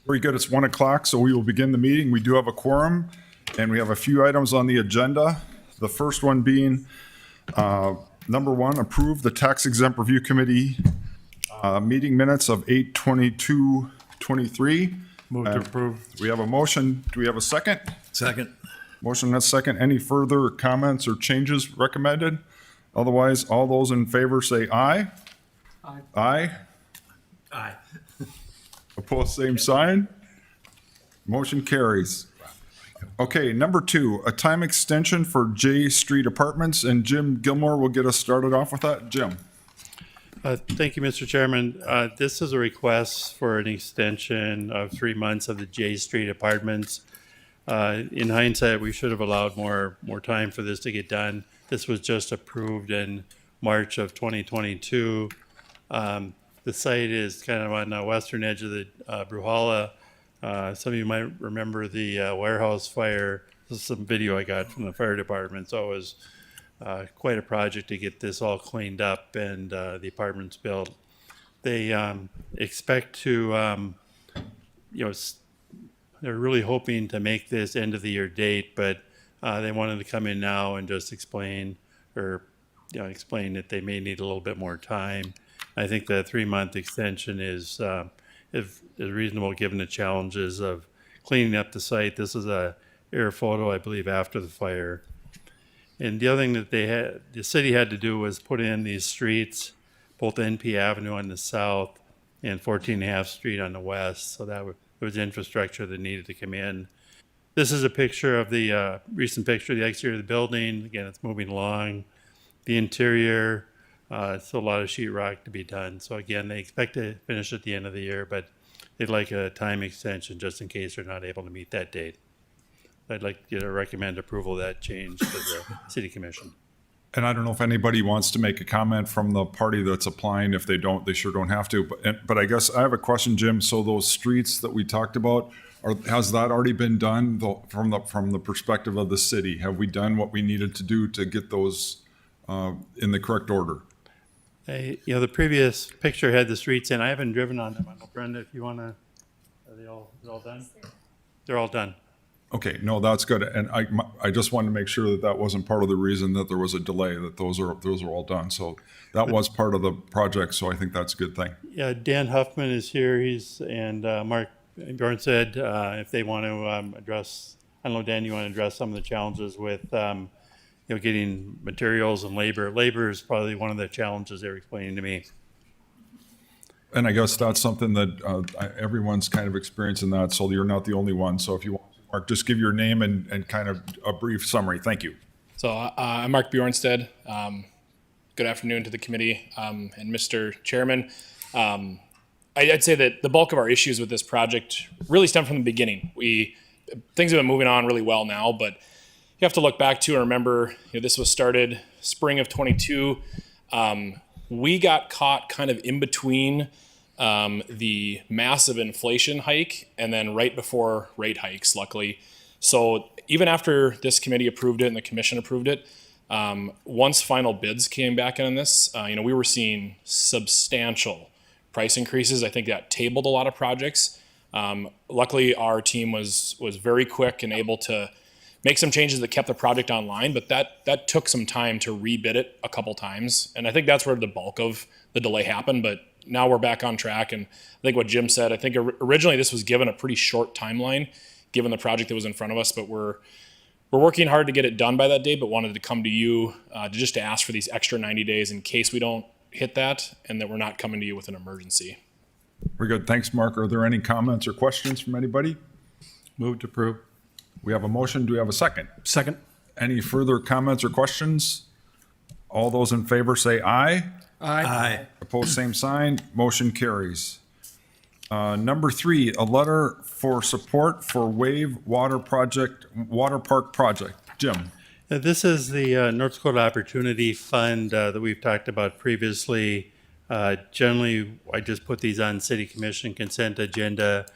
Very good. It's 1 o'clock, so we will begin the meeting. We do have a quorum, and we have a few items on the agenda. The first one being, number one, approve the Tax Exempt Review Committee meeting minutes of 8/22/23. Move to approve. We have a motion. Do we have a second? Second. Motion and a second. Any further comments or changes recommended? Otherwise, all those in favor say aye. Aye. Aye. Aye. Opposed, same sign. Motion carries. Okay, number two, a time extension for J Street Apartments, and Jim Gilmore will get us started off with that. Jim? Thank you, Mr. Chairman. This is a request for an extension of 3 months of the J Street Apartments. In hindsight, we should have allowed more time for this to get done. This was just approved in March of 2022. The site is kind of on the western edge of the Bruhala. Some of you might remember the warehouse fire. This is some video I got from the fire department. So it was quite a project to get this all cleaned up and the apartments built. They expect to, they're really hoping to make this end of the year date, but they wanted to come in now and just explain that they may need a little bit more time. I think the 3-month extension is reasonable given the challenges of cleaning up the site. This is a air photo, I believe, after the fire. And the other thing that the city had to do was put in these streets, both NP Avenue on the south and 14.5 Street on the west. So there was infrastructure that needed to come in. This is a picture of the recent picture of the exterior of the building. Again, it's moving along. The interior, still a lot of sheetrock to be done. So again, they expect to finish at the end of the year, but they'd like a time extension just in case they're not able to meet that date. I'd like you to recommend approval of that change to the City Commission. And I don't know if anybody wants to make a comment from the party that's applying. If they don't, they sure don't have to. But I guess I have a question, Jim. So those streets that we talked about, has that already been done from the perspective of the city? Have we done what we needed to do to get those in the correct order? The previous picture had the streets in. I haven't driven on them. I don't know, Brenda, if you want to, are they all done? They're all done. Okay, no, that's good. And I just wanted to make sure that wasn't part of the reason that there was a delay, that those are all done. So that was part of the project. So I think that's a good thing. Yeah, Dan Huffman is here. And Mark Bjornstad, if they want to address, I don't know, Dan, you want to address some of the challenges with getting materials and labor. Labor is probably one of the challenges they're explaining to me. And I guess that's something that everyone's kind of experiencing that, so you're not the only one. So if you want, Mark, just give your name and kind of a brief summary. Thank you. So I'm Mark Bjornstad. Good afternoon to the committee and Mr. Chairman. I'd say that the bulk of our issues with this project really stem from the beginning. Things have been moving on really well now, but you have to look back to and remember, this was started spring of 22. We got caught kind of in between the massive inflation hike and then right before rate hikes, luckily. So even after this committee approved it and the commission approved it, once final bids came back in on this, we were seeing substantial price increases. I think that tabled a lot of projects. Luckily, our team was very quick and able to make some changes that kept the project online, but that took some time to rebid it a couple times. And I think that's where the bulk of the delay happened, but now we're back on track. And I think what Jim said, I think originally this was given a pretty short timeline, given the project that was in front of us, but we're working hard to get it done by that date, but wanted to come to you to ask for these extra 90 days in case we don't hit that and that we're not coming to you with an emergency. Very good. Thanks, Mark. Are there any comments or questions from anybody? Move to approve. We have a motion. Do we have a second? Second. Any further comments or questions? All those in favor say aye. Aye. Opposed, same sign. Motion carries. Number three, a letter for support for Wave Water Park Project. Jim. This is the North Dakota Opportunity Fund that we've talked about previously. Generally, I just put these on City Commission consent agenda.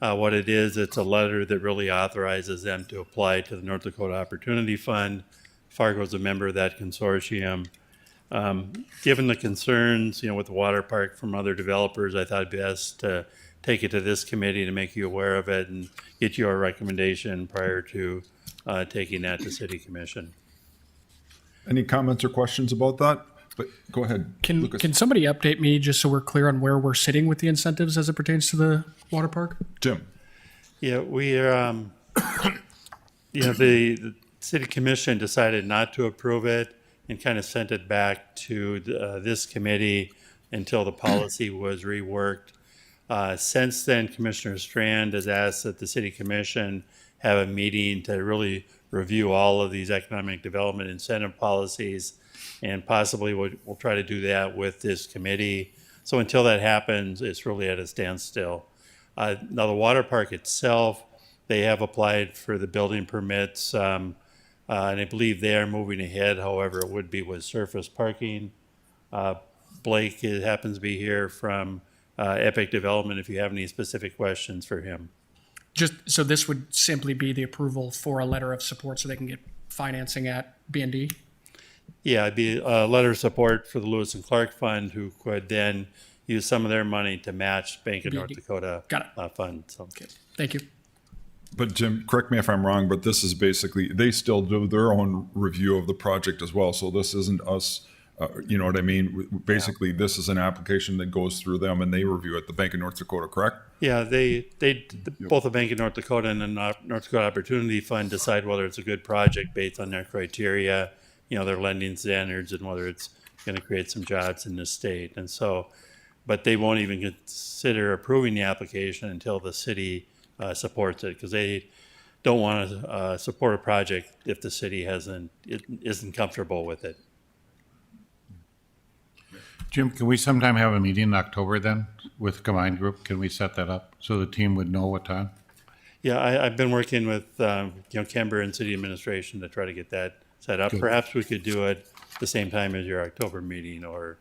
What it is, it's a letter that really authorizes them to apply to the North Dakota Opportunity Fund. Fargo is a member of that consortium. Given the concerns, with the water park from other developers, I thought it'd be best to take it to this committee to make you aware of it and get your recommendation prior to taking that to city commission. Any comments or questions about that? But go ahead, Can Lucas. can somebody update me just so we're clear on where we're sitting with the incentives as it pertains to the water park? Jim. Yeah, we are, the city commission decided not to approve it and kind of sent it back to this committee until the policy was reworked. Since then, Commissioner Strand has asked that the city commission have a meeting to really review all of these economic development incentive policies, and possibly we'll try to do that with this committee. So until that happens, it's really at a standstill. Now, the water park itself, they have applied for the building permits, and I believe they are moving ahead. However, it would be with surface parking. Blake happens to be here from Epic Development if you have any specific questions for him. Just so this would simply be the approval for a letter of support so they can get financing at B&D? Yeah, it'd be a letter of support for the Lewis and Clark Fund, who could then use some of their money to match Bank of North BD. Dakota Got fund. So. Thank you. But Jim, correct me if I'm wrong, but this is basically, they still do their own review of the project as well. So this isn't us, you know what I mean? Basically, this is an application that goes through them and they review it, the Bank of North Dakota, correct? Yeah, both the Bank of North Dakota and the North Dakota Opportunity Fund decide whether it's a good project based on their criteria, their lending standards, and whether it's going to create some jobs in the state. And so, but they won't even consider approving the application until the city supports it, because they don't want to support a project if the city isn't comfortable with it. Jim, can we sometime have a meeting in October then with combined group? Can we set that up so the team would know what time? Yeah, I've been working with Kemper and city administration to try to get that set up. Good. Perhaps we could do it the same time as your October meeting, or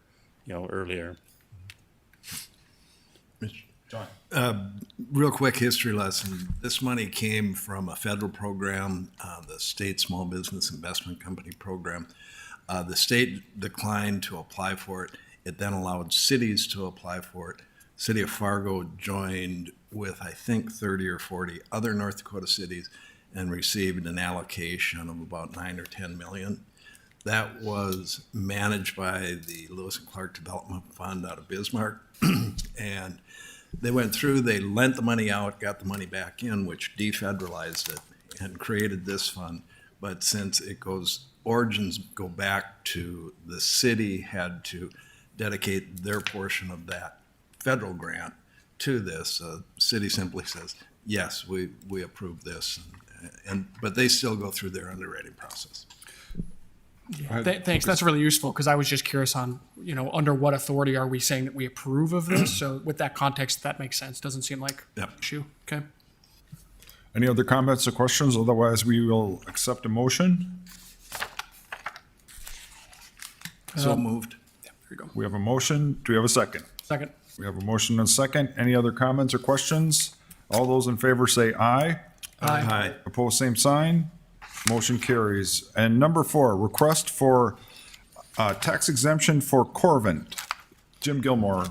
earlier. Real quick history lesson. This money came from a federal program, the State Small Business Investment Company program. The state declined to apply for it. It then allowed cities to apply for it. City of Fargo joined with, I think, 30 or 40 other North Dakota cities and received an allocation of about 9 or 10 million. That was managed by the Lewis and Clark Development Fund out of Bismarck. And they went through, they lent the money out, got the money back in, which defederalized it and created this fund. But since origins go back to the city had to dedicate their portion of that federal grant to this, city simply says, yes, we approve this. But they still go through their underwriting process. Thanks. That's really useful because I was just curious on, under what authority are we saying that we approve of this? So with that context, that makes sense. Doesn't seem like an Yep. issue. Okay. Any other comments or questions? Otherwise, we will accept a motion. So moved. There you go. We have a motion. Do we have a second? Second. We have a motion and a second. Any other comments or questions? All those in favor say aye. Aye. Opposed, same sign. Motion carries. And number 4, request for tax exemption for Corvent. Jim Gilmore.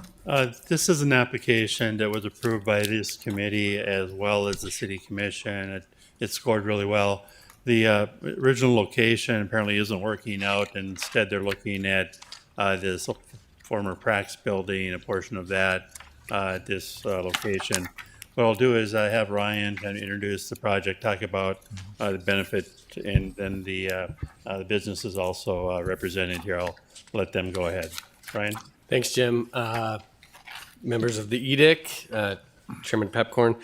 This is an application that was approved by this committee as well as the city commission. It scored really well. The original location apparently isn't working out. Instead, they're looking at this former Prax building, a portion of that, this location. What I'll do is I have Ryan kind of introduce the project, talk about the benefit, and then the business is also represented here. I'll let them go ahead. Ryan? Thanks, Jim. Members of the EDIC, Chairman Pepcorn.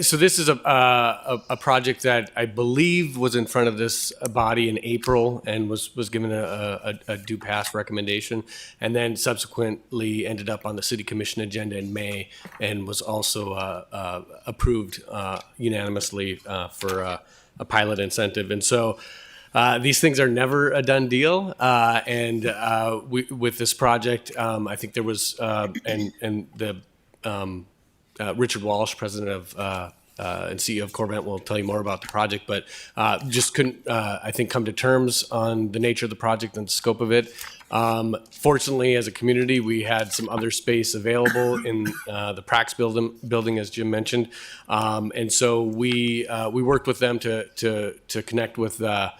So this is a project that I believe was in front of this body in April and was given a due pass recommendation, and then subsequently ended up on the city commission agenda in May and was also approved unanimously for a pilot incentive. And so these things are never a done deal, and with this project, I think there was and the Richard Walsh, president of and CEO of Corvent, will tell you more about the project, but just couldn't, I think, come to terms on the nature of the project and the scope of it. Fortunately, as a community, we had some other space available in the Prax building, as Jim mentioned, and so we worked with them to connect with the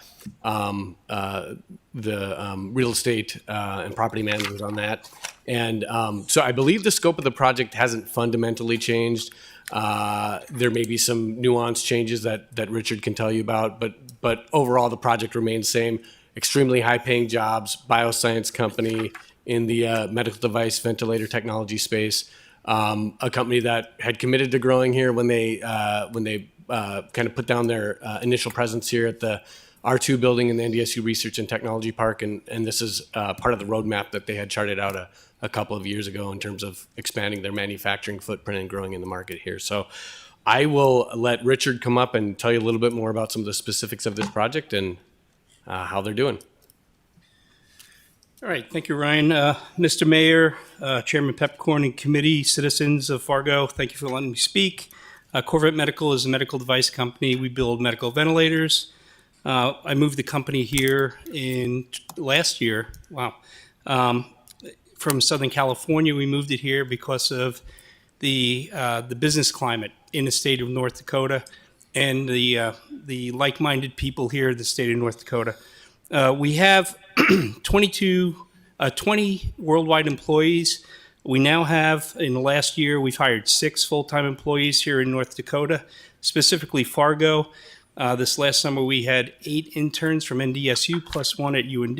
real estate and property managers on that. And so I believe the scope of the project hasn't fundamentally changed. There may be some nuance changes that Richard can tell you about, but overall the project remains same. Extremely high-paying jobs, bioscience company in the medical device ventilator technology space, a company that had committed to growing here when they kind of put down their initial presence here at the R2 building in the NDSU Research and Technology Park, and this is part of the roadmap that they had charted out a couple of years ago in terms of expanding their manufacturing footprint and growing in the market here. So I will let Richard come up and tell you a little bit more about some of the specifics of this project and how they're doing. All right, thank you, Ryan. Mr. Mayor, Chairman Pepcorn, and committee, citizens of Fargo, thank you for letting me speak. Corvette Medical is a medical device company. We build medical ventilators. I moved the company here in last year. Wow. From Southern California, we moved it here because of the business climate in the state of North Dakota and the like-minded people here in the state of North Dakota. We have 20 worldwide employees. We now have, in the last year, we've hired 6 full-time employees here in North Dakota, specifically Fargo. This last summer, we had 8 interns from NDSU plus 1 at UND.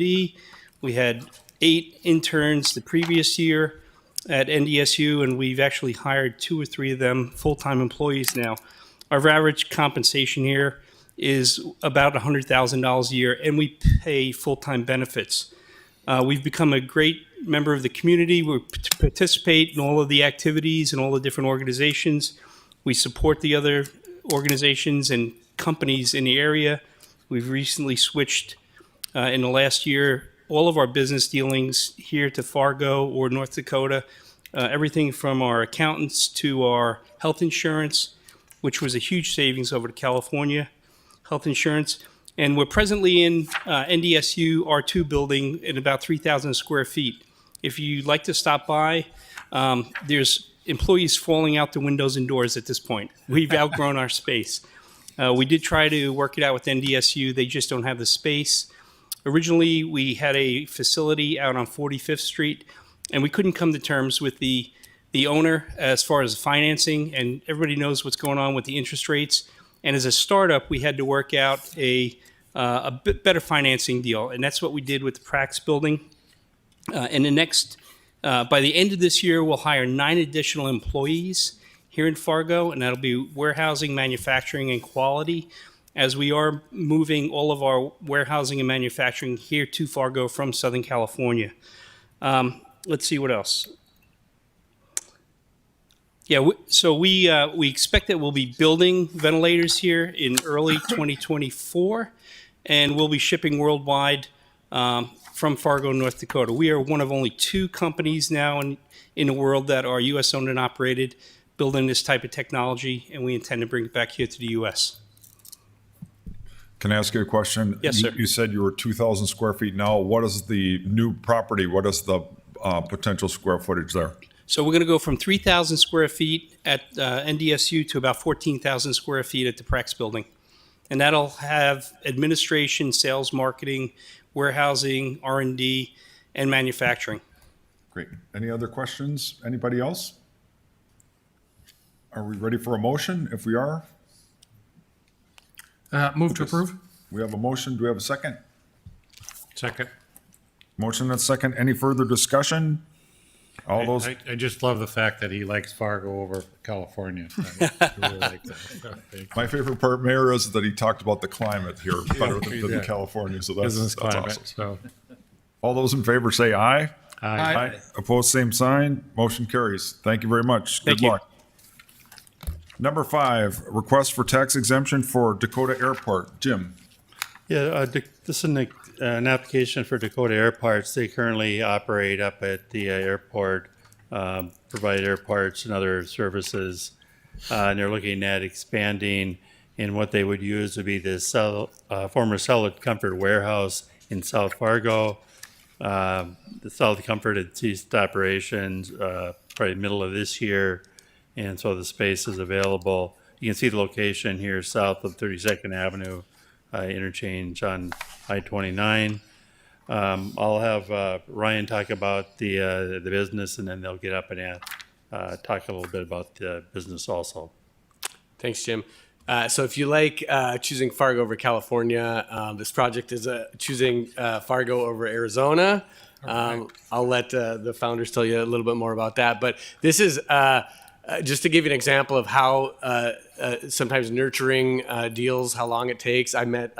We had 8 interns the previous year at NDSU, and we've actually hired 2 or 3 of them full-time employees now. Our average compensation here is about $100,000 a year, and we pay full-time benefits. We've become a great member of the community. We participate in all of the activities and all the different organizations. We support the other organizations and companies in the area. We've recently switched in the last year all of our business dealings here to Fargo or North Dakota, everything from our accountants to our health insurance, which was a huge savings over to California health insurance. And we're presently in NDSU R2 building in about 3,000 square feet. If you'd like to stop by, there's employees falling out the windows and doors at this point. We've outgrown our space. We did try to work it out with NDSU. They just don't have the space. Originally, we had a facility out on 45th Street, and we couldn't come to terms with the owner as far as financing, and everybody knows what's going on with the interest rates. And as a startup, we had to work out a bit better financing deal, and that's what we did with the Prax building. And by the end of this year, we'll hire 9 additional employees here in Fargo, and that'll be warehousing, manufacturing, and quality, as we are moving all of our warehousing and manufacturing here to Fargo from Southern California. Let's see what else. Yeah, so we expect that we'll be building ventilators here in early 2024, and we'll be shipping worldwide from Fargo, North Dakota. We are one of only 2 companies now in the world that are U.S. owned and operated, building this type of technology, and we intend to bring it back here to the U.S. Can I ask you a question? Yes, sir. You said you were 2,000 square feet now. What is the new property? What is the potential square footage there? So we're going to go from 3,000 square feet at NDSU to about 14,000 square feet at the Prax building. And that'll have administration, sales, marketing, warehousing, R&D, and manufacturing. Great. Any other questions? Anybody else? Are we ready for a motion? If we are, Move to approve? we have a motion. Do we have a second? Second. Motion and second. Any further discussion? All those, I just love the fact that he likes Fargo over California. I really like that. my favorite part, Mayor, is that he talked about the climate here better than Yeah. California. So Business that's climate, awesome. so. All those in favor say aye. Aye. Opposed, same sign. Motion carries. Thank you very much. Thank Good you. luck. Number 5, request for tax exemption for Dakota Airport. Jim. Yeah, this is an application for Dakota Airparts. They currently operate up at the airport, provide air parts and other services. And they're looking at expanding in what they would use would be the former Solid Comfort warehouse in South Fargo. The South Comfort had ceased operations probably middle of this year, and so the space is available. You can see the location here south of 32nd Avenue interchange on I-29. I'll have Ryan talk about the business, and then they'll get up and talk a little bit about the business also. Thanks, Jim. So if you like choosing Fargo over California, this project is choosing Fargo over Arizona. I'll let the founders tell you a little bit more about that. But this is just to give you an example of how sometimes nurturing deals, how long it takes. I met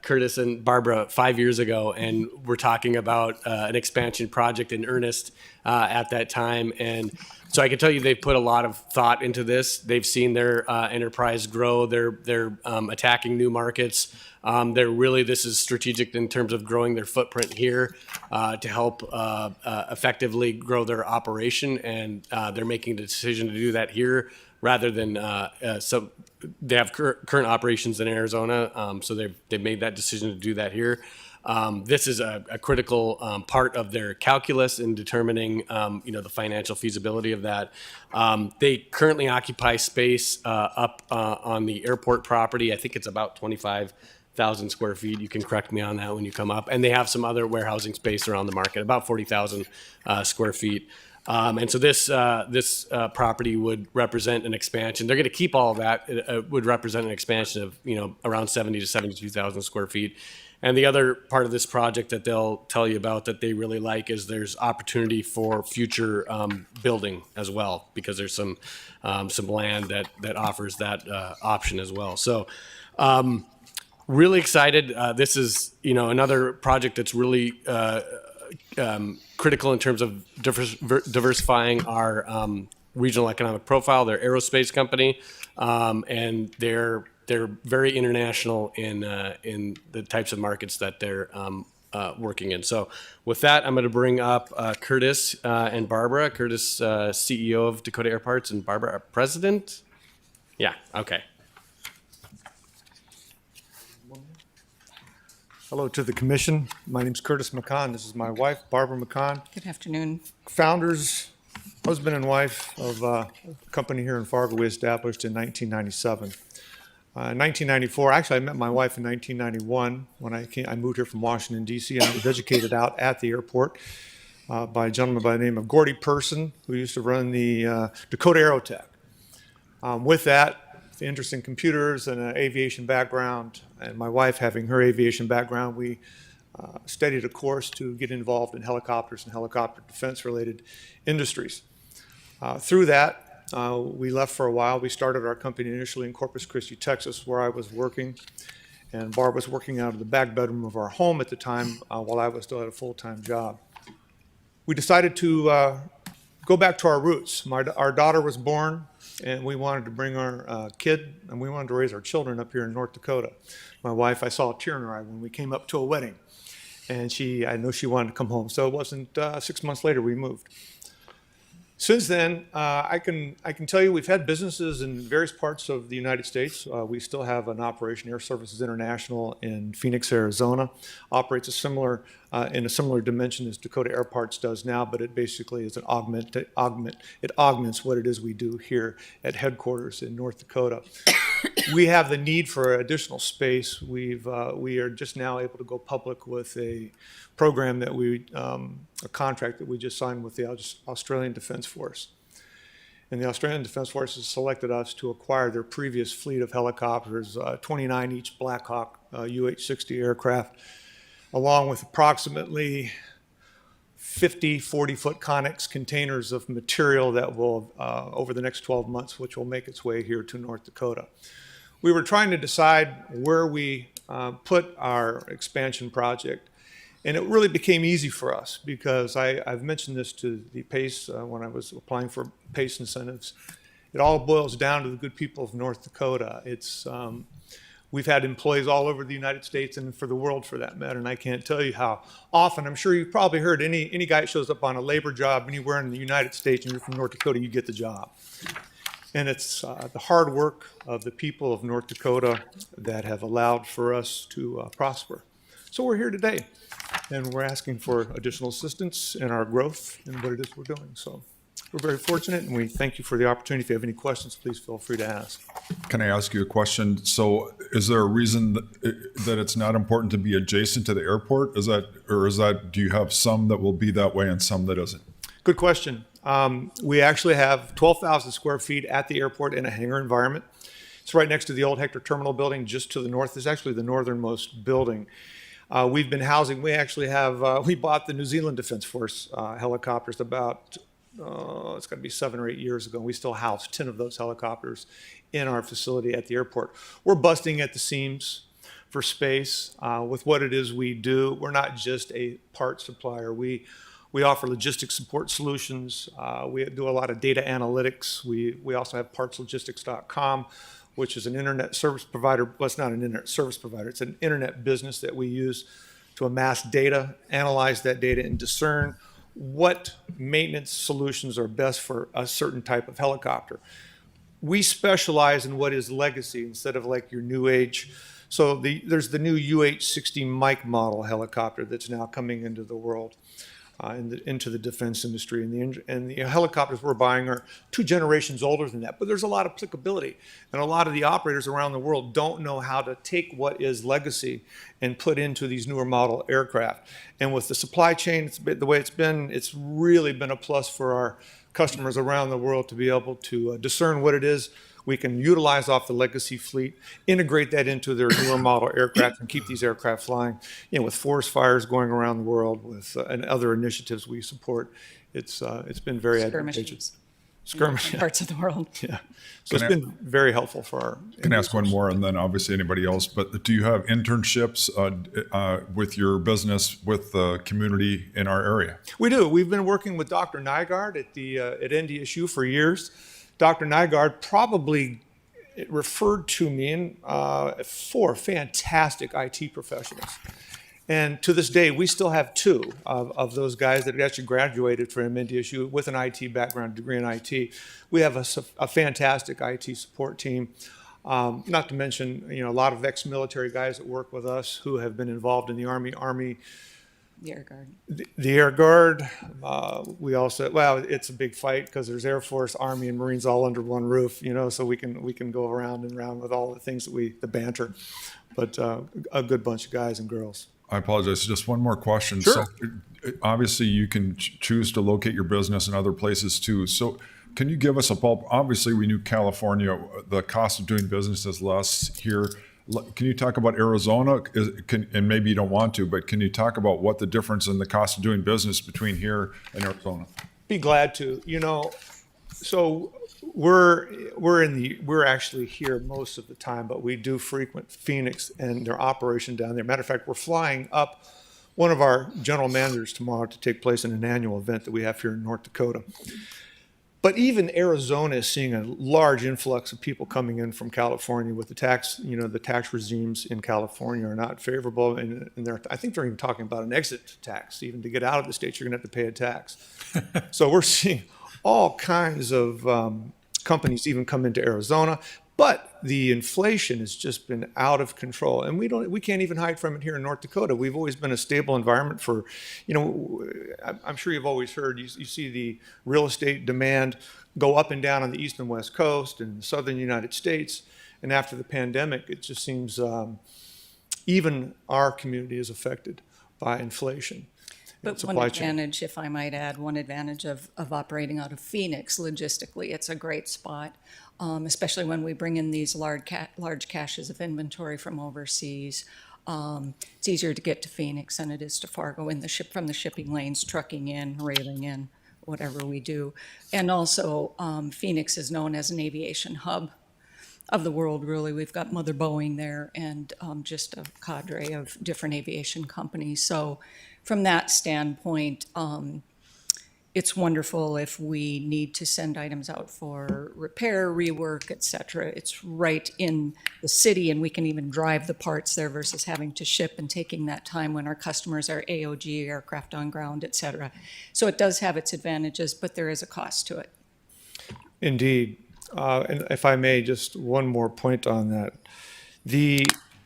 Curtis and Barbara 5 years ago, and we're talking about an expansion project in earnest at that time. And so I can tell you they've put a lot of thought into this. They've seen their enterprise grow. They're attacking new markets. This is strategic in terms of growing their footprint here to help effectively grow their operation. And they're making the decision to do that here rather than they have current operations in Arizona. So they've made that decision to do that here. This is a critical part of their calculus in determining, the financial feasibility of that. They currently occupy space up on the airport property. I think it's about 25,000 square feet. You can correct me on that when you come up. And they have some other warehousing space around the market, about 40,000 square feet. And so this property would represent an expansion. They're going to keep all of that. It would represent an expansion of around 70 to 72,000 square feet. And the other part of this project that they'll tell you about that they really like is there's opportunity for future building as well, because there's some land that offers that option as well. So really excited. This is another project that's really critical in terms of diversifying our regional economic profile. They're aerospace company, and they're very international in the types of markets that they're working in. So with that, I'm going to bring up Curtis and Barbara. Curtis, CEO of Dakota Air Parts, and Barbara, our president. Yeah, okay. Hello to the commission. My name is Curtis McCon. This is my wife, Barbara McCon. Good afternoon. Founders, husband and wife of a company here in Fargo we established in 1997. In 1994, actually I met my wife in 1991 when I moved here from Washington, D.C., and I was educated out at the airport by a gentleman by the name of Gordy Person, who used to run the Dakota Aerotech. With that, the interest in computers and an aviation background, and my wife having her aviation background, we studied a course to get involved in helicopters and helicopter defense-related industries. Through that, we left for a while. We started our company initially in Corpus Christi, Texas, where I was working, and Barb was working out of the back bedroom of our home at the time while I was still at a full-time job. We decided to go back to our roots. Our daughter was born, and we wanted to bring our kid, and we wanted to raise our children up here in North Dakota. My wife, I saw a tear in her eye when we came up to a wedding, and I know she wanted to come home. So it wasn't 6 months later we moved. Since then, I can tell you we've had businesses in various parts of the United States. We still have an operation, Air Services International, in Phoenix, Arizona. Operates in a similar dimension as Dakota Air Parts does now, but it basically is it augments what it is we do here at headquarters in North Dakota. We have the need for additional space. We are just now able to go public with a program that a contract that we just signed with the Australian Defence Force. And the Australian Defence Force has selected us to acquire their previous fleet of helicopters, 29 each Black Hawk UH-60 aircraft, along with approximately 50 40-foot Connex containers of material that will, over the next 12 months, which will make its way here to North Dakota. We were trying to decide where we put our expansion project. And it really became easy for us because I've mentioned this to the PACE when I was applying for PACE incentives. It all boils down to the good people of North Dakota. We've had employees all over the United States and for the world for that matter, and I can't tell you how often. I'm sure you've probably heard any guy that shows up on a labor job anywhere in the United States and you're from North Dakota, you get the job. And it's the hard work of the people of North Dakota that have allowed for us to prosper. So we're here today. and we're asking for additional assistance in our growth and what it is we're doing. So we're very fortunate, and we thank you for the opportunity. If you have any questions, please feel free to ask. Can I ask you a question? So is there a reason that it's not important to be adjacent to the airport? Do you have some that will be that way and some that isn't? Good question. We actually have 12,000 square feet at the airport in a hangar environment. It's right next to the old Hector Terminal building, just to the north. It's actually the northernmost building. We've been housing, we actually have, we bought the New Zealand Defense Force helicopters about, it's got to be 7 or 8 years ago. We still house 10 of those helicopters in our facility at the airport. We're busting at the seams for space with what it is we do. We're not just a part supplier. We offer logistics support solutions. We do a lot of data analytics. We also have partslogistics.com, which is an internet service provider. Well, it's not an internet service provider. It's an internet business that we use to amass data, analyze that data, and discern what maintenance solutions are best for a certain type of helicopter. We specialize in what is legacy instead of like your new age. So there's the new UH-60 Mike model helicopter that's now coming into the world. Into the defense industry, and the helicopters we're buying are 2 generations older than that, but there's a lot of applicability, and a lot of the operators around the world don't know how to take what is legacy and put into these newer model aircraft. And with the supply chain, the way it's been, it's really been a plus for our customers around the world to be able to discern what it is we can utilize off the legacy fleet, integrate that into their newer model aircraft, and keep these aircraft flying. You know, with forest fires going around the world, with and other initiatives we support, it's been very advantageous. Skirmish parts of the world. Yeah, so it's been very helpful for our. Can I ask one more, and then obviously anybody else? But do you have internships with your business with the community in our area? We do. We've been working with Dr. Nygaard at NDSU for years. Dr. Nygaard probably referred to me for fantastic IT professionals. And to this day, we still have 2 of those guys that actually graduated from NDSU with an IT background, degree in IT. We have a fantastic IT support team. Not to mention, a lot of ex-military guys that work with us who have been involved in the Army. The Air Guard. The Air Guard. We also, it's a big fight because there's Air Force, Army, and Marines all under one roof, so we can go around and around with all the things the banter. But a good bunch of guys and girls. I apologize. Just one more question. Sure. So obviously you can choose to locate your business in other places too. So can you give us a bulb? Obviously we knew California, the cost of doing business is less here. Can you talk about Arizona? And maybe you don't want to, but can you talk about what the difference in the cost of doing business between here and Arizona? Be glad to. So we're actually here most of the time, but we do frequent Phoenix and their operation down there. Matter of fact, we're flying up one of our general managers tomorrow to take place in an annual event that we have here in North Dakota. But even Arizona is seeing a large influx of people coming in from California with the tax, the tax regimes in California are not favorable. And I think they're even talking about an exit tax. Even to get out of the state, you're going to have to pay a tax. So we're seeing all kinds of companies even come into Arizona. But the inflation has just been out of control, and we can't even hide from it here in North Dakota. We've always been a stable environment for, I'm sure you've always heard, you see the real estate demand go up and down on the east and west coast and the southern United States. And after the pandemic, it just seems even our community is affected by inflation. But one advantage, if I might add, of operating out of Phoenix logistically, it's a great spot. Especially when we bring in these large caches of inventory from overseas. It's easier to get to Phoenix than it is to Fargo from the shipping lanes, trucking in, railing in, whatever we do. And also, Phoenix is known as an aviation hub of the world, really. We've got Mother Boeing there and just a cadre of different aviation companies. So from that standpoint, it's wonderful if we need to send items out for repair, rework, et cetera. It's right in the city, and we can even drive the parts there versus having to ship and taking that time when our customers are AOG, aircraft on ground, et cetera. So it does have its advantages, but there is a cost to it. Indeed. And if I may, just one more point on that.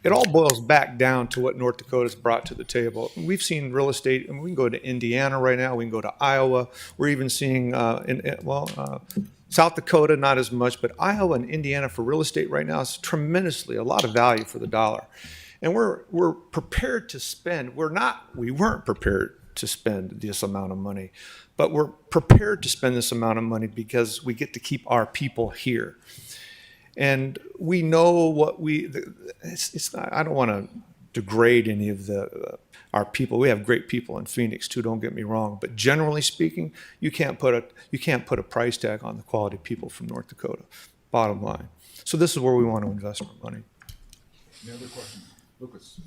it all boils back down to what North Dakota's brought to the table. We've seen real estate, and we can go to Indiana right now, we can go to Iowa. We're even seeing, South Dakota, not as much, but Iowa and Indiana for real estate right now is tremendously a lot of value for the dollar. And we're prepared to spend. We weren't prepared to spend this amount of money, but we're prepared to spend this amount of money because we get to keep our people here. And we know what it's not, I don't want to degrade any of our people. We have great people in Phoenix too, don't get me wrong. But generally speaking, you can't put a price tag on the quality of people from North Dakota, bottom line. So this is where we want to invest our money. Any other questions? Lucas?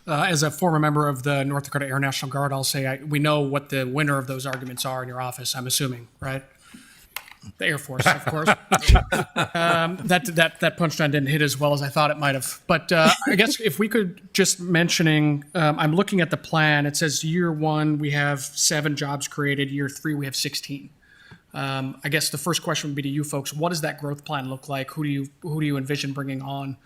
As a former member of the North Dakota Air National Guard, I'll say we know what the winner of those arguments are in your office, I'm assuming, right? The Air Force, of course. That punchline didn't hit as well as I thought it might have. But I guess if we could just mentioning, I'm looking at the plan. It says year 1, we have 7 jobs created. Year 3, we have 16. I guess the first question would be to you folks. What does that growth plan look like? Who do you envision bringing on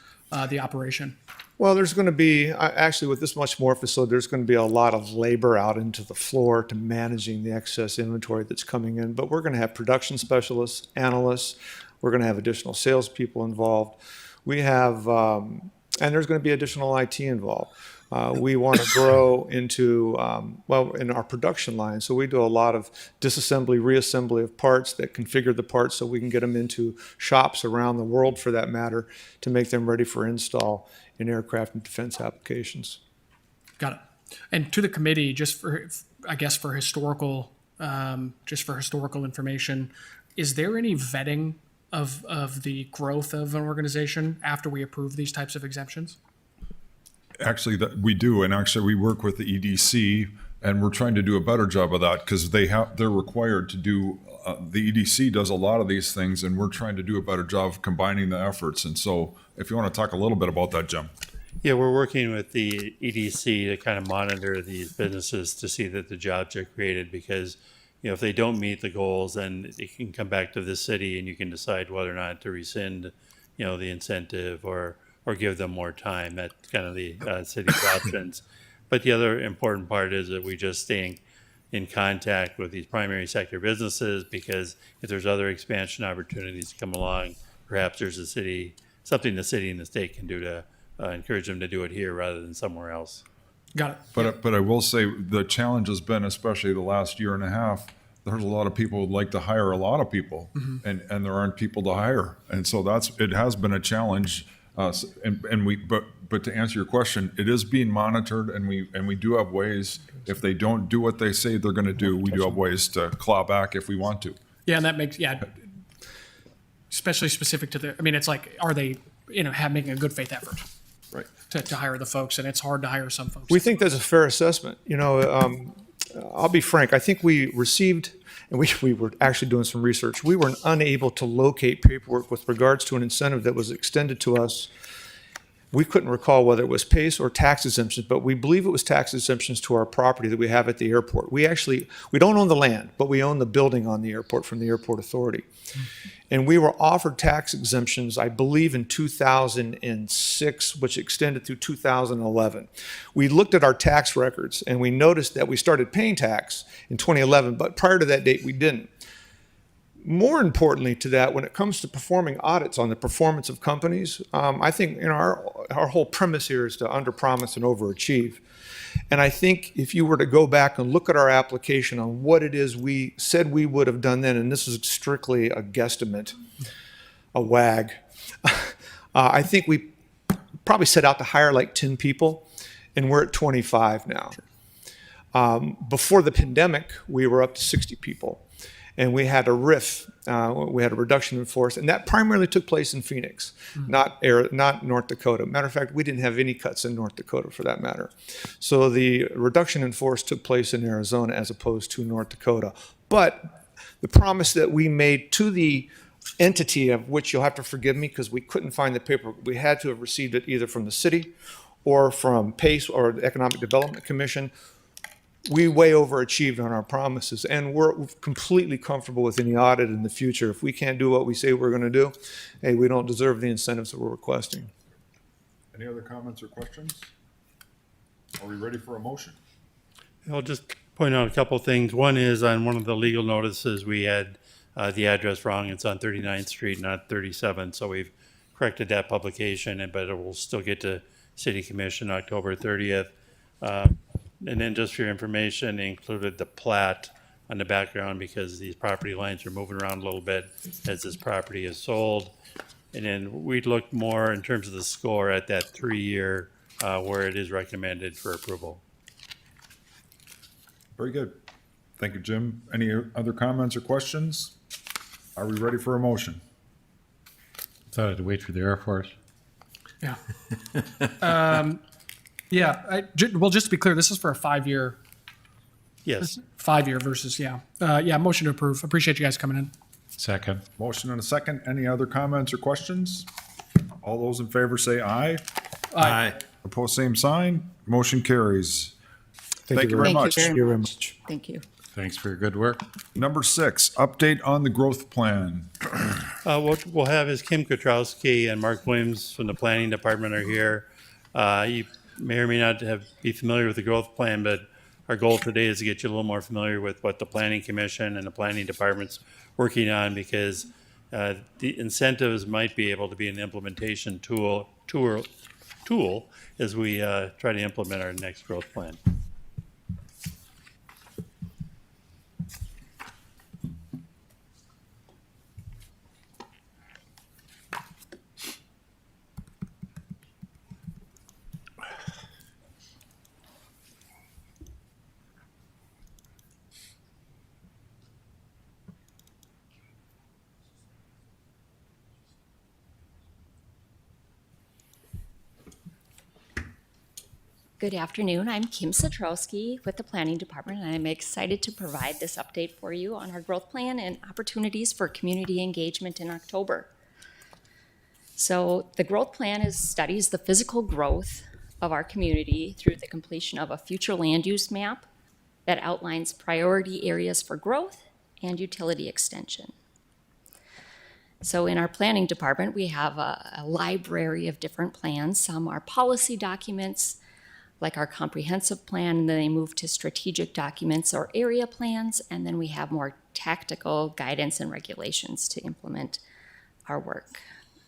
the operation? Well, there's going to be, actually with this much more facility, there's going to be a lot of labor out into the floor to managing the excess inventory that's coming in. But we're going to have production specialists, analysts. We're going to have additional salespeople involved. We have, and there's going to be additional IT involved. We want to grow into, in our production line. So we do a lot of disassembly, reassembly of parts that configure the parts so we can get them into shops around the world for that matter to make them ready for install in aircraft and defense applications. Got it. And to the committee, just for, I guess, for historical, information, is there any vetting of the growth of an organization after we approve these types of exemptions? Actually, we do, and actually we work with the EDC, and we're trying to do a better job of that because they're required to do. The EDC does a lot of these things, and we're trying to do a better job of combining the efforts. And so, if you want to talk a little bit about that, Jim. Yeah, we're working with the EDC to kind of monitor these businesses to see that the jobs are created because, if they don't meet the goals, then it can come back to the city and you can decide whether or not to rescind, the incentive or give them more time. That's kind of the city's options. But the other important part is that we just staying in contact with these primary sector businesses because if there's other expansion opportunities to come along, perhaps there's something the city and the state can do to encourage them to do it here rather than somewhere else. Got it. But I will say the challenge has been, especially the last year and a half, there's a lot of people who'd like to hire a lot of people, and there aren't people to hire, and so it has been a challenge. But to answer your question, it is being monitored, and we do have ways. If they don't do what they say they're going to do, we do have ways to claw back if we want to. Yeah, and that makes especially specific to it's like, are they making a good faith effort, Right. to hire the folks, and it's hard to hire some folks. We think that's a fair assessment. I'll be frank. I think we received, and we were actually doing some research. We were unable to locate paperwork with regards to an incentive that was extended to us. We couldn't recall whether it was PACE or tax exemptions, but we believe it was tax exemptions to our property that we have at the airport. We don't own the land, but we own the building on the airport from the Airport Authority. And we were offered tax exemptions, I believe, in 2006, which extended through 2011. We looked at our tax records and we noticed that we started paying tax in 2011, but prior to that date, we didn't. More importantly to that, when it comes to performing audits on the performance of companies, I think our whole premise here is to underpromise and overachieve. And I think if you were to go back and look at our application on what it is we said we would have done then, and this is strictly a guesstimate, a wag, I think we probably set out to hire like 10 people, and we're at 25 now. Before the pandemic, we were up to 60 people. And we had a RIF, we had a reduction in force, and that primarily took place in Phoenix, not North Dakota. Matter of fact, we didn't have any cuts in North Dakota for that matter. So the reduction in force took place in Arizona as opposed to North Dakota. But the promise that we made to the entity, of which you'll have to forgive me because we couldn't find the paperwork, we had to have received it either from the city or from PACE or the Economic Development Commission. We way overachieved on our promises, and we're completely comfortable with any audit in the future. If we can't do what we say we're going to do, hey, we don't deserve the incentives that we're requesting. Any other comments or questions? Are we ready for a motion? I'll just point out a couple of things. One is on one of the legal notices, we had the address wrong. It's on 39th Street, not 37th. So we've corrected that publication, but it will still get to City Commission October 30th. And then just for your information, they included the plat on the background because these property lines are moving around a little bit as this property is sold. And then we'd look more in terms of the score at that 3-year where it is recommended for approval. Very good. Thank you, Jim. Any other comments or questions? Are we ready for a motion? Thought I had to wait for the Air Force. Yeah. Well, just to be clear, this is for a 5-year, Yes. 5-year versus, motion to approve. Appreciate you guys coming in. Second. Motion and a second. Any other comments or questions? All those in favor say aye. Aye. Opposed, same sign. Motion carries. Thank you very much. Thank you very much. Thank you. Thanks for your good work. Number 6, update on the growth plan. What we'll have is Kim Kutrowski and Mark Williams from the Planning Department are here. You may or may not be familiar with the growth plan, but our goal today is to get you a little more familiar with what the Planning Commission and the Planning Department's working on, because the incentives might be able to be an implementation tool as we try to implement our next growth plan. Good afternoon. I'm Kim Satrowski with the Planning Department, and I'm excited to provide this update for you on our growth plan and opportunities for community engagement in October. So the growth plan studies the physical growth of our community through the completion of a future land use map that outlines priority areas for growth and utility extension. So in our planning department, we have a library of different plans. Some are policy documents, like our comprehensive plan, and then they move to strategic documents or area plans, and then we have more tactical guidance and regulations to implement our work.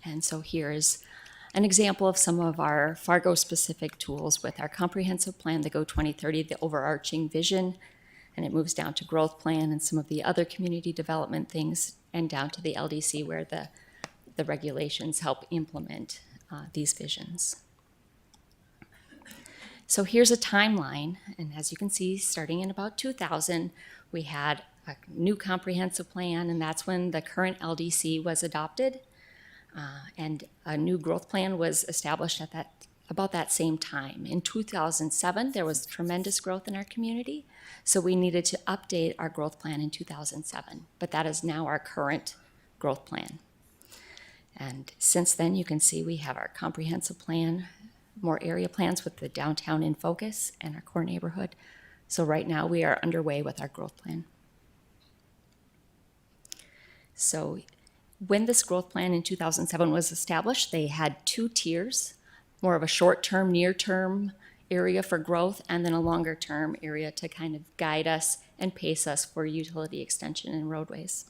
And so here is an example of some of our Fargo-specific tools with our comprehensive plan, the Go 2030, the overarching vision, and it moves down to growth plan and some of the other community development things, and down to the LDC where the regulations help implement these visions. So here's a timeline, and as you can see, starting in about 2000, we had a new comprehensive plan, and that's when the current LDC was adopted, and a new growth plan was established at about that same time. In 2007, there was tremendous growth in our community, so we needed to update our growth plan in 2007, but that is now our current growth plan. And since then, you can see we have our comprehensive plan, more area plans with the downtown in focus and our core neighborhood. So right now we are underway with our growth plan. So when this growth plan in 2007 was established, they had 2 tiers, more of a short-term, near-term area for growth, and then a longer-term area to kind of guide us and pace us for utility extension and roadways.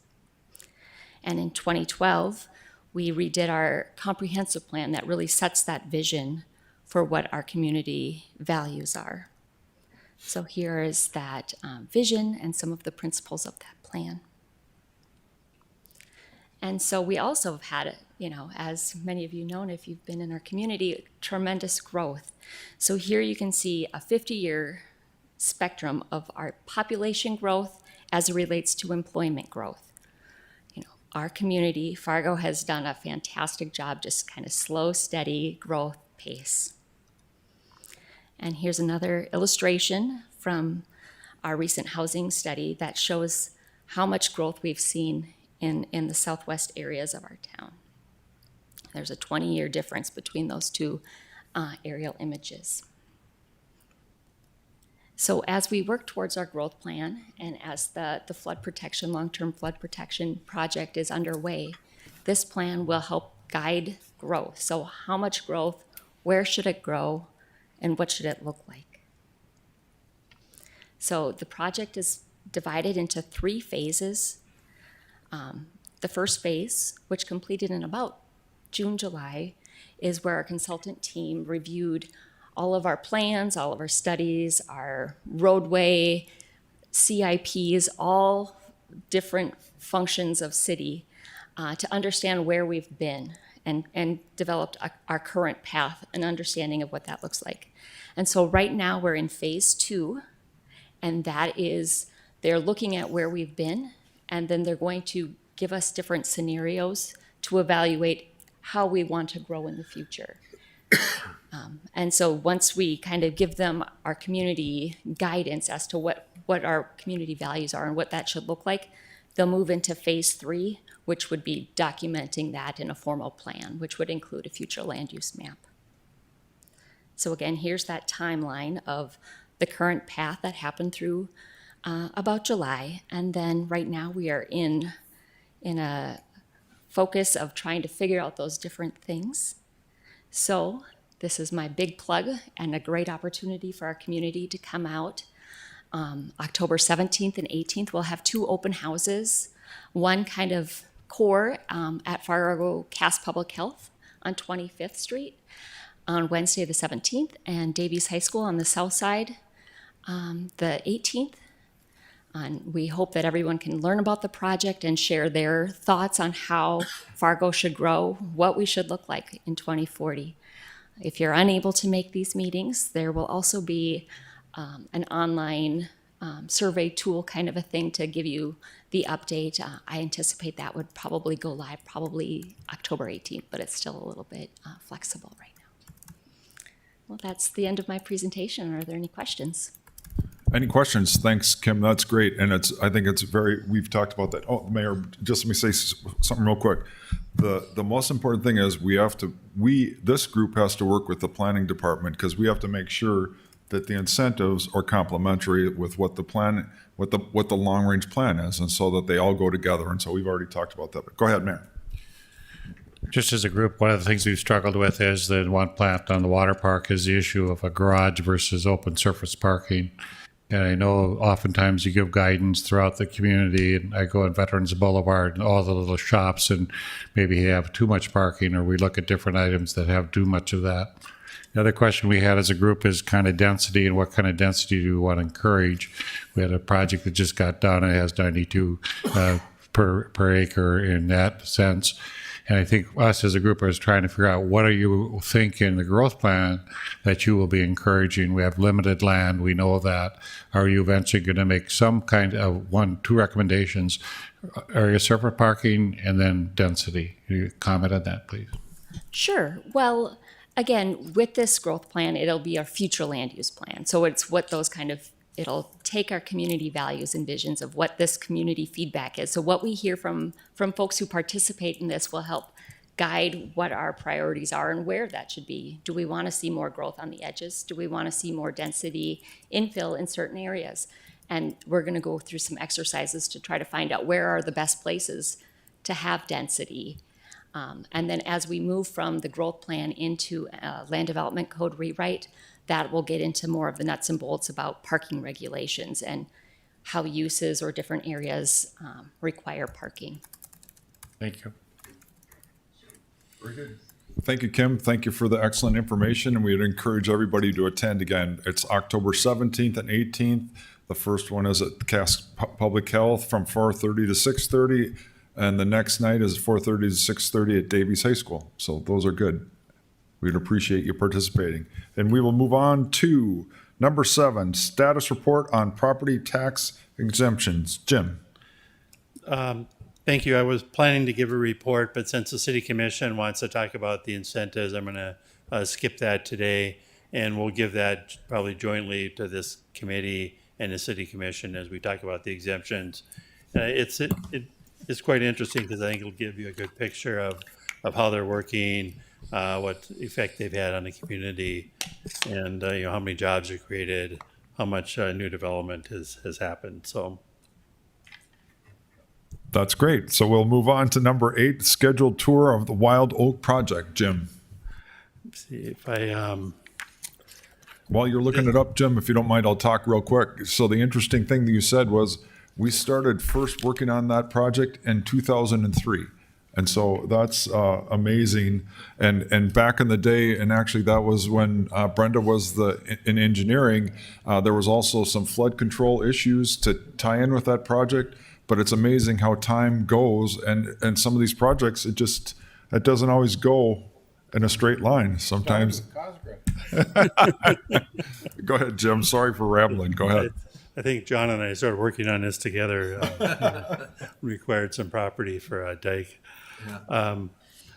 And in 2012, we redid our comprehensive plan that really sets that vision for what our community values are. So here is that vision and some of the principles of that plan. And so we also have had, as many of you know, if you've been in our community, tremendous growth. So here you can see a 50-year spectrum of our population growth as it relates to employment growth. Our community, Fargo, has done a fantastic job, just kind of slow, steady growth pace. And here's another illustration from our recent housing study that shows how much growth we've seen in the southwest areas of our town. There's a 20-year difference between those two aerial images. So as we work towards our growth plan, and as the flood protection, long-term flood protection project is underway, this plan will help guide growth. So how much growth where should it grow, and what should it look like. So the project is divided into 3 phases. The first phase, which completed in about June, July, is where our consultant team reviewed all of our plans, all of our studies, our roadway, CIPs, all different functions of city to understand where we've been and developed our current path and understanding of what that looks like. And so right now we're in phase 2, and that is they're looking at where we've been, and then they're going to give us different scenarios to evaluate how we want to grow in the future. And so once we kind of give them our community guidance as to what our community values are and what that should look like, they'll move into phase 3, which would be documenting that in a formal plan, which would include a future land use map. So again, here's that timeline of the current path that happened through about July. And then right now we are in a focus of trying to figure out those different things. So this is my big plug and a great opportunity for our community to come out. October 17th and 18th, we'll have 2 open houses. One kind of core at Fargo Cass Public Health on 25th Street on Wednesday the 17th, and Davies High School on the south side the 18th. And we hope that everyone can learn about the project and share their thoughts on how Fargo should grow, what we should look like in 2040. If you're unable to make these meetings, there will also be an online survey tool kind of a thing to give you the update. I anticipate that would probably go live probably October 18th, but it's still a little bit flexible right now. Well, that's the end of my presentation. Are there any questions? Any questions? Thanks, Kim. That's great. And I think it's we've talked about that. Oh, Mayor, just let me say something real quick. The most important thing is this group has to work with the planning department, because we have to make sure that the incentives are complementary with what the long range plan is, and so that they all go together. And so we've already talked about that. But go ahead, Mayor. Just as a group, one of the things we've struggled with is the one plant on the water park is the issue of a garage versus open surface parking. And I know oftentimes you give guidance throughout the community, and I go on Veterans Boulevard and all the little shops, and maybe you have too much parking, or we look at different items that have too much of that. The other question we had as a group is kind of density, and what kind of density do we want to encourage? We had a project that just got done, and it has 92 per acre in that sense. And I think us as a group is trying to figure out, what are you thinking in the growth plan that you will be encouraging? We have limited land, we know that. Are you eventually going to make some kind of 1-2 recommendations? Area surface parking and then density. Can you comment on that, please? Sure. Well, again, with this growth plan, it'll be our future land use plan. So it's what those it'll take our community values and visions of what this community feedback is. So what we hear from folks who participate in this will help guide what our priorities are and where that should be. Do we want to see more growth on the edges? Do we want to see more density infill in certain areas? And we're going to go through some exercises to try to find out where are the best places to have density. And then as we move from the growth plan into land development code rewrite, that will get into more of the nuts and bolts about parking regulations and how uses or different areas require parking. Thank you. Very good. Thank you, Kim. Thank you for the excellent information, and we'd encourage everybody to attend again. It's October 17th and 18th. The first one is at Cass Public Health from 4:30 to 6:30, and the next night is 4:30 to 6:30 at Davies High School. So those are good. We'd appreciate you participating. And we will move on to number 7, status report on property tax exemptions. Jim. Thank you. I was planning to give a report, but since the City Commission wants to talk about the incentives, I'm going to skip that today, and we'll give that probably jointly to this committee and the City Commission as we talk about the exemptions. It's quite interesting because I think it'll give you a good picture of how they're working, what effect they've had on the community, and how many jobs are created, how much new development has happened. So That's great. So we'll move on to number 8, scheduled tour of the Wild Oak Project. Jim. see if I, While you're looking it up, Jim, if you don't mind, I'll talk real quick. So the interesting thing that you said was we started first working on that project in 2003. And so that's amazing. And back in the day, and actually that was when Brenda was in engineering, there was also some flood control issues to tie in with that project. But it's amazing how time goes, and some of these projects, it doesn't always go in a straight line. Sometimes. Go ahead, Jim. Sorry for rambling. Go ahead. I think John and I started working on this together. Required some property for a dike. But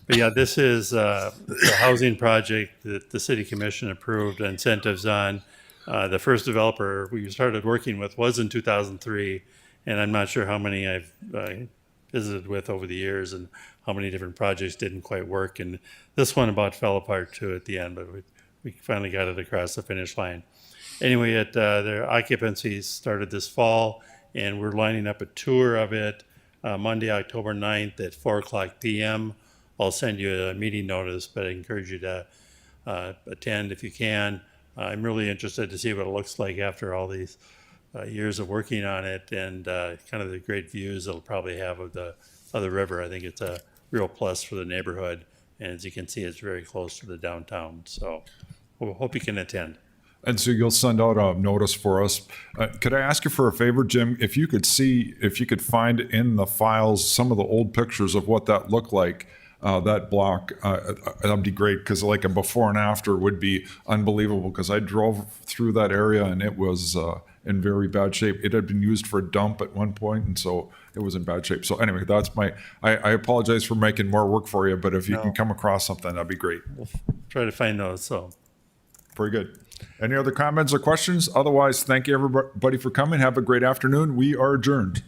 yeah, this is the housing project that the city commission approved incentives on. The first developer we started working with was in 2003, and I'm not sure how many I've visited with over the years and how many different projects didn't quite work. And this one about fell apart too at the end, but we finally got it across the finish line. Anyway, their occupancy started this fall, and we're lining up a tour of it Monday, October 9th at 4:00 p.m. I'll send you a meeting notice, but I encourage you to attend if you can. I'm really interested to see what it looks like after all these years of working on it, and kind of the great views it'll probably have of the river. I think it's a real plus for the neighborhood, and as you can see, it's very close to the downtown. So we hope you can attend. And so you'll send out a notice for us. Could I ask you for a favor, Jim? If you could find in the files some of the old pictures of what that looked like, that block, that'd be great, because like a before and after would be unbelievable, because I drove through that area and it was in very bad shape. It had been used for a dump at one point, and so it was in bad shape. So anyway, I apologize for making more work for you, but if you can come across something, that'd be great. We'll try to find those. So very good. Any other comments or questions? Otherwise, thank you everybody for coming. Have a great afternoon. We are adjourned.